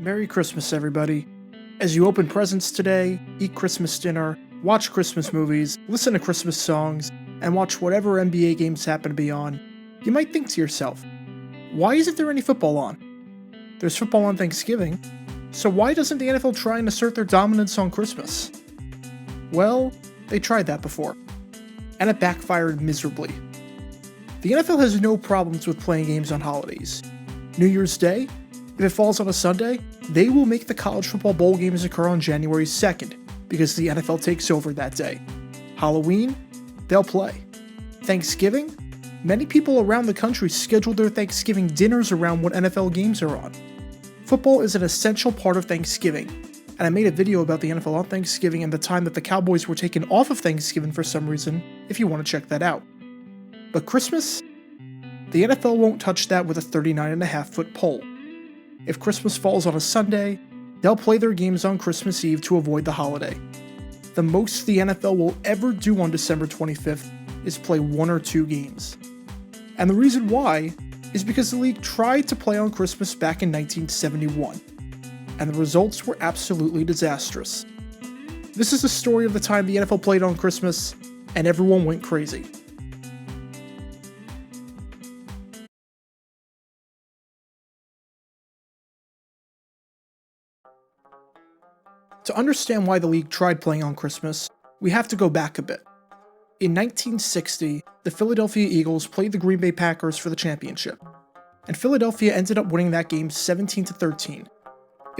Merry Christmas, everybody. As you open presents today, eat Christmas dinner, watch Christmas movies, listen to Christmas songs, and watch whatever NBA games happen to be on, you might think to yourself, why isn't there any football on? There's football on Thanksgiving, so why doesn't the NFL try and assert their dominance on Christmas? Well, they tried that before, and it backfired miserably. The NFL has no problems with playing games on holidays. New Year's Day, if it falls on a Sunday, they will make the college football bowl games occur on January 2nd, because the NFL takes over that day. Halloween, they'll play. Thanksgiving, many people around the country schedule their Thanksgiving dinners around when NFL games are on. Football is an essential part of Thanksgiving, and I made a video about the NFL on Thanksgiving and the time that the Cowboys were taken off of Thanksgiving for some reason, if you want to check that out. But Christmas? The NFL won't touch that with a 39.5-foot pole. If Christmas falls on a Sunday, they'll play their games on Christmas Eve to avoid the holiday. The most the NFL will ever do on December 25th is play 1 or 2 games. And the reason why is because the league tried to play on Christmas back in 1971, and the results were absolutely disastrous. This is the story of the time the NFL played on Christmas, and everyone went crazy. To understand why the league tried playing on Christmas, we have to go back a bit. In 1960, the Philadelphia Eagles played the Green Bay Packers for the championship, and Philadelphia ended up winning that game 17-13.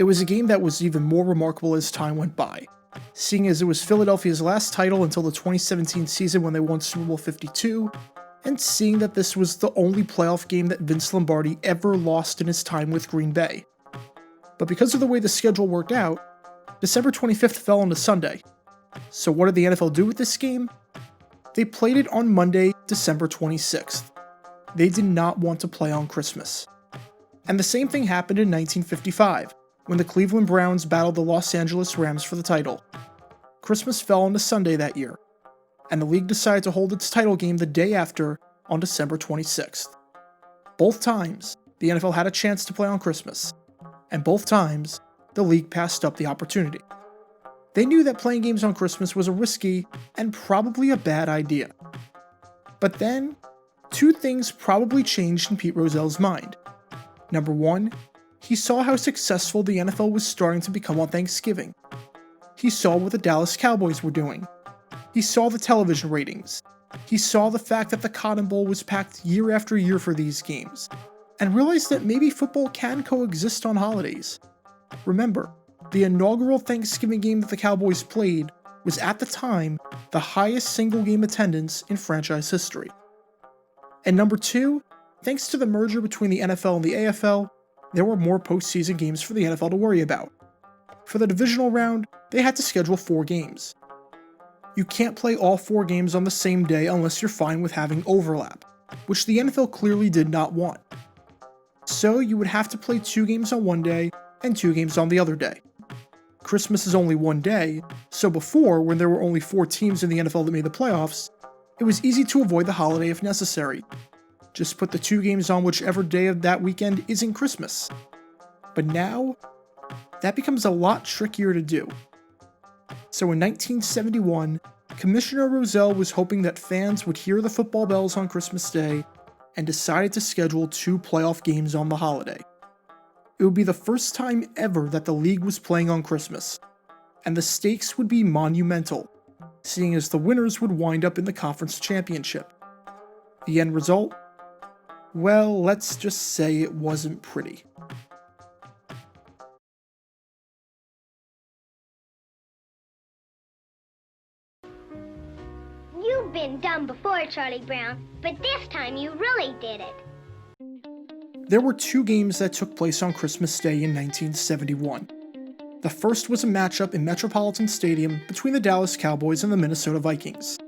It was a game that was even more remarkable as time went by, seeing as it was Philadelphia's last title until the 2017 season when they won Super Bowl 52, and seeing that this was the only playoff game that Vince Lombardi ever lost in his time with Green Bay. But because of the way the schedule worked out, December 25th fell on a Sunday. So what did the NFL do with this game? They played it on Monday, December 26th. They did not want to play on Christmas. And the same thing happened in 1955, when the Cleveland Browns battled the Los Angeles Rams for the title. Christmas fell on a Sunday that year, and the league decided to hold its title game the day after, on December 26th. Both times, the NFL had a chance to play on Christmas, and both times, the league passed up the opportunity. They knew that playing games on Christmas was a risky and probably a bad idea. But then, 2 things probably changed in Pete Rozelle's mind. Number 1, he saw how successful the NFL was starting to become on Thanksgiving. He saw what the Dallas Cowboys were doing. He saw the television ratings. He saw the fact that the Cotton Bowl was packed year after year for these games, and realized that maybe football can coexist on holidays. Remember, the inaugural Thanksgiving game that the Cowboys played was at the time the highest single game attendance in franchise history. And number 2, thanks to the merger between the NFL and the AFL, there were more postseason games for the NFL to worry about. For the divisional round, they had to schedule 4 games. You can't play all 4 games on the same day unless you're fine with having overlap, which the NFL clearly did not want. So you would have to play 2 games on one day and 2 games on the other day. Christmas is only one day, so before, when there were only 4 teams in the NFL that made the playoffs, it was easy to avoid the holiday if necessary. Just put the 2 games on whichever day of that weekend isn't Christmas. But now, that becomes a lot trickier to do. So in 1971, Commissioner Rozelle was hoping that fans would hear the football bells on Christmas Day and decided to schedule 2 playoff games on the holiday. It would be the first time ever that the league was playing on Christmas, and the stakes would be monumental, seeing as the winners would wind up in the conference championship. The end result? Well, let's just say it wasn't pretty. You've been dumb before, Charlie Brown, but this time you really did it. There were 2 games that took place on Christmas Day in 1971. The first was a matchup in Metropolitan Stadium between the Dallas Cowboys and the Minnesota Vikings.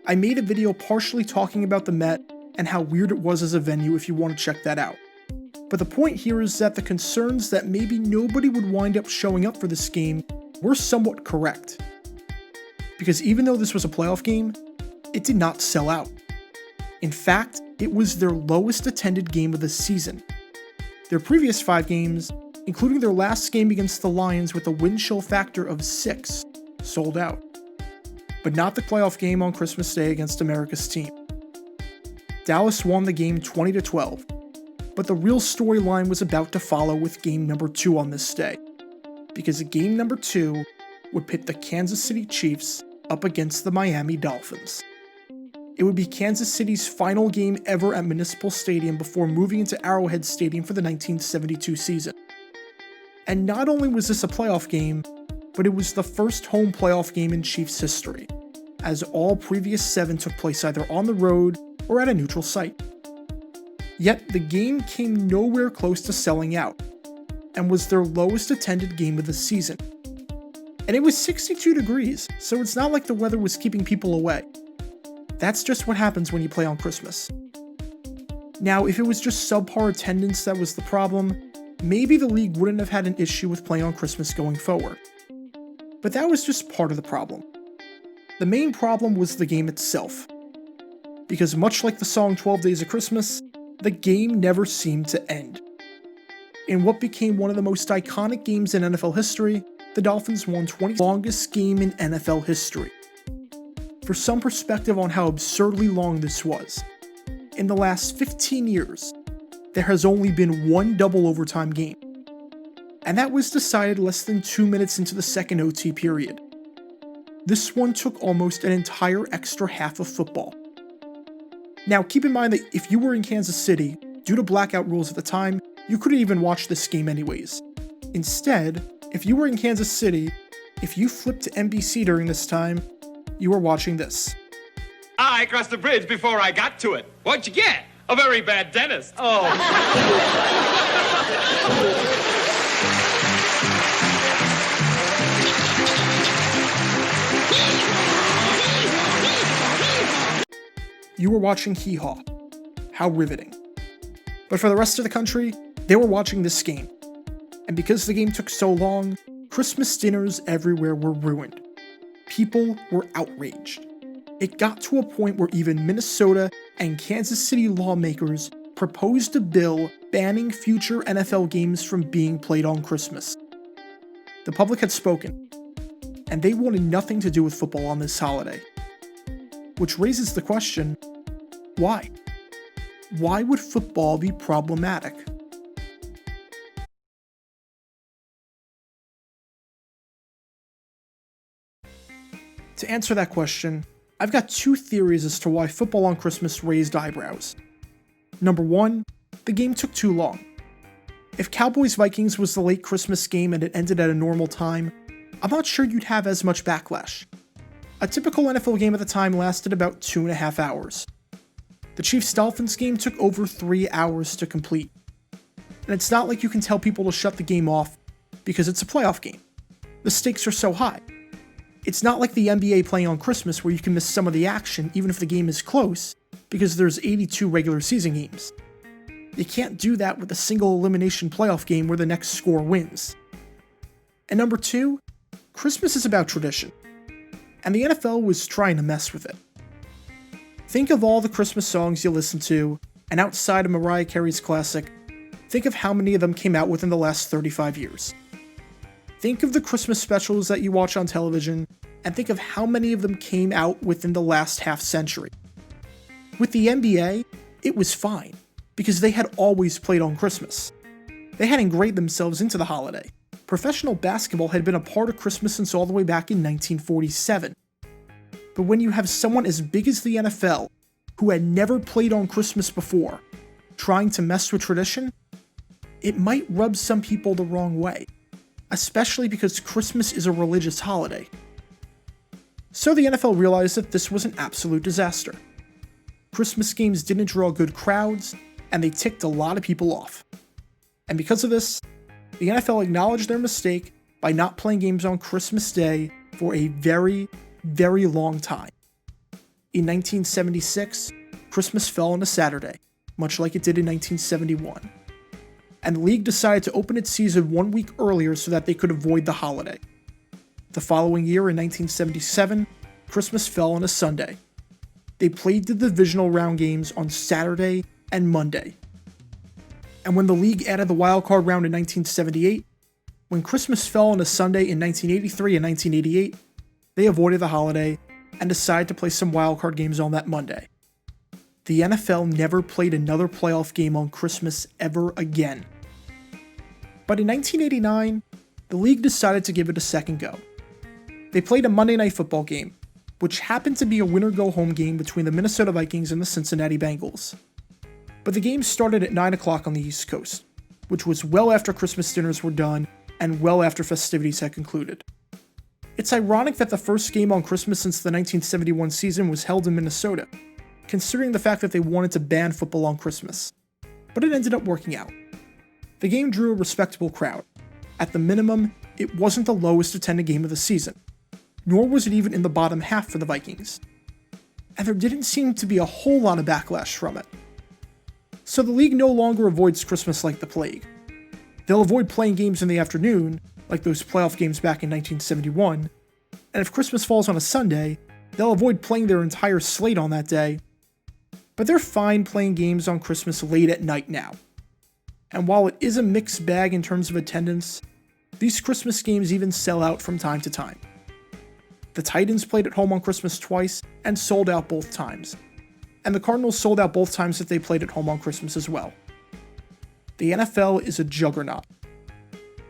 I made a video partially talking about the Met and how weird it was as a venue if you want to check that out. But the point here is that the concerns that maybe nobody would wind up showing up for this game were somewhat correct. Because even though this was a playoff game, it did not sell out. In fact, it was their lowest attended game of the season. Their previous 5 games, including their last game against the Lions with a win chill factor of 6, sold out. But not the playoff game on Christmas Day against America's team. Dallas won the game 20-12, but the real storyline was about to follow with game number 2 on this day, because game number 2 would pit the Kansas City Chiefs up against the Miami Dolphins. It would be Kansas City's final game ever at Municipal Stadium before moving into Arrowhead Stadium for the 1972 season. And not only was this a playoff game, but it was the first home playoff game in Chiefs history, as all previous 7 took place either on the road or at a neutral site. Yet the game came nowhere close to selling out, and was their lowest attended game of the season. And it was 62 degrees, so it's not like the weather was keeping people away. That's just what happens when you play on Christmas. Now, if it was just subpar attendance that was the problem, maybe the league wouldn't have had an issue with playing on Christmas going forward. But that was just part of the problem. The main problem was the game itself. Because much like the song 12 Days of Christmas, the game never seemed to end. In what became one of the most iconic games in NFL history, the Dolphins won 20th longest game in NFL history. For some perspective on how absurdly long this was, in the last 15 years, there has only been one double overtime game, and that was decided less than 2 minutes into the second OT period. This one took almost an entire extra half of football. Now keep in mind that if you were in Kansas City, due to blackout rules at the time, you couldn't even watch this game anyways. Instead, if you were in Kansas City, if you flipped to NBC during this time, you were watching this. I crossed the bridge before I got to it. What'd you get? A very bad dentist. Oh. You were watching Hee Haw. How riveting. But for the rest of the country, they were watching this game. And because the game took so long, Christmas dinners everywhere were ruined. People were outraged. It got to a point where even Minnesota and Kansas City lawmakers proposed a bill banning future NFL games from being played on Christmas. The public had spoken, and they wanted nothing to do with football on this holiday. Which raises the question, why? Why would football be problematic? To answer that question, I've got 2 theories as to why football on Christmas raised eyebrows. Number 1, the game took too long. If Cowboys-Vikings was the late Christmas game and it ended at a normal time, I'm not sure you'd have as much backlash. A typical NFL game at the time lasted about 2.5 hours. The Chiefs-Dolphins game took over 3 hours to complete. And it's not like you can tell people to shut the game off because it's a playoff game. The stakes are so high. It's not like the NBA playing on Christmas where you can miss some of the action even if the game is close because there's 82 regular season games. You can't do that with a single elimination playoff game where the next score wins. And number 2, Christmas is about tradition. And the NFL was trying to mess with it. Think of all the Christmas songs you listen to, and outside of Mariah Carey's classic, think of how many of them came out within the last 35 years. Think of the Christmas specials that you watch on television, and think of how many of them came out within the last half century. With the NBA, it was fine, because they had always played on Christmas. They had ingrained themselves into the holiday. Professional basketball had been a part of Christmas since all the way back in 1947. But when you have someone as big as the NFL, who had never played on Christmas before, trying to mess with tradition, it might rub some people the wrong way. Especially because Christmas is a religious holiday. So the NFL realized that this was an absolute disaster. Christmas games didn't draw good crowds, and they ticked a lot of people off. And because of this, the NFL acknowledged their mistake by not playing games on Christmas Day for a very, very long time. In 1976, Christmas fell on a Saturday, much like it did in 1971. And the league decided to open its season 1 week earlier so that they could avoid the holiday. The following year, in 1977, Christmas fell on a Sunday. They played the divisional round games on Saturday and Monday. And when the league added the wildcard round in 1978, when Christmas fell on a Sunday in 1983 and 1988, they avoided the holiday and decided to play some wildcard games on that Monday. The NFL never played another playoff game on Christmas ever again. But in 1989, the league decided to give it a second go. They played a Monday Night Football game, which happened to be a winner-go-home game between the Minnesota Vikings and the Cincinnati Bengals. But the game started at 9 o'clock on the East Coast, which was well after Christmas dinners were done and well after festivities had concluded. It's ironic that the first game on Christmas since the 1971 season was held in Minnesota, considering the fact that they wanted to ban football on Christmas. But it ended up working out. The game drew a respectable crowd. At the minimum, it wasn't the lowest attended game of the season, nor was it even in the bottom half for the Vikings. And there didn't seem to be a whole lot of backlash from it. So the league no longer avoids Christmas like the plague. They'll avoid playing games in the afternoon, like those playoff games back in 1971, and if Christmas falls on a Sunday, they'll avoid playing their entire slate on that day. But they're fine playing games on Christmas late at night now. And while it is a mixed bag in terms of attendance, these Christmas games even sell out from time to time. The Titans played at home on Christmas twice and sold out both times. And the Cardinals sold out both times that they played at home on Christmas as well. The NFL is a juggernaut.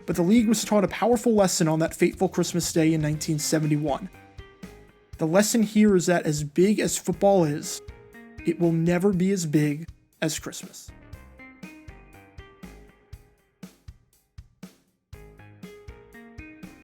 But the league was taught a powerful lesson on that fateful Christmas day in 1971. The lesson here is that as big as football is, it will never be as big as Christmas.